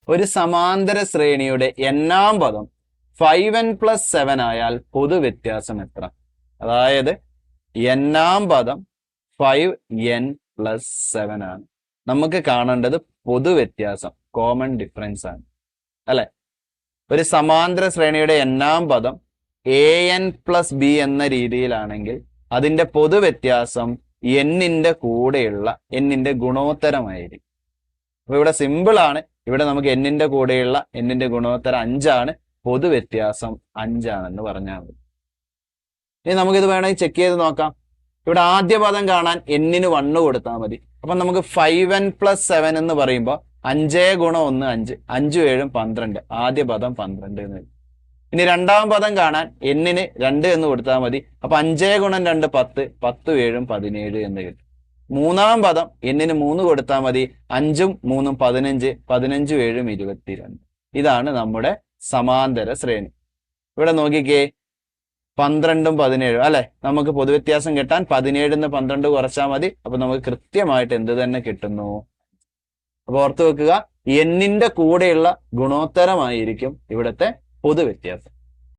ഒരു സമാന്തര ശ്രേണിയുടെ n-ാം പദം 5n + 7 ആയാൽ പൊതുവ്യത്യാസം എത്ര? അതായത് n-ാം പദം 5n + 7 ആണ്. നമുക്ക് കാണേണ്ടത് പൊതുവ്യത്യാസം, കോമൺ ഡിഫറൻസ് ആണ് അല്ലെ. ഒരു സമാന്തര ശ്രേണിയുടെ n-ാം പദം an + b എന്ന രീതിയിലാണെങ്കിൽ അതിന്റെ പൊതുവ്യത്യാസം n-ന്റെ കൂടെയുള്ള n-ന്റെ ഗുണോത്തരമായിരിക്കും. അപ്പൊ ഇവിടെ സിമ്പിൾ ആണ്. ഇവിടെ നമുക്ക് n-ന്റെ കൂടെയുള്ള n-ന്റെ ഗുണോത്തരം 5 ആണ്. പൊതുവ്യത്യാസം 5 ആണെന്ന് പറഞ്ഞാൽ മതി. ഇനി നമുക്കിത് വേണമെങ്കിൽ ചെക്ക് ചെയ്ത് നോക്കാം. ഇവിടെ ആദ്യ പദം കാണാൻ n-ന് 1 കൊടുത്താൽ മതി. അപ്പൊ നമുക്ക് 5n + 7 എന്ന് പറയുമ്പോൾ 5 × 1 5, 5 7 12, ആദ്യ പദം 12 എന്ന് വരും. ഇനി രണ്ടാം പദം കാണാൻ n-ന് 2 എന്ന് കൊടുത്താൽ മതി. അപ്പൊ 5 × 2 10, 10 7 17 എന്ന് കിട്ടും. മൂന്നാം പദം n-ന് 3 കൊടുത്താൽ മതി. 5 ഉം 3 15, 15 7 22. ഇതാണ് നമ്മുടെ സമാന്തര ശ്രേണി. ഇവിടെ നോക്കിക്കേ, 12ഉം 17 അല്ലെ. നമുക്ക് പൊതുവ്യത്യാസം കിട്ടാൻ 17ന്ന് 12 കുറച്ചാൽ മതി. അപ്പൊ നമുക്ക് കൃത്യമായിട്ട് എന്ത് തന്നെ കിട്ടുന്നു? അപ്പൊ ഓർത്ത് വെക്കുക, n-ന്റെ കൂടെയുള്ള ഗുണോത്തരമായിരിക്കും ഇവിടുത്തെ പൊതുവ്യത്യാസം.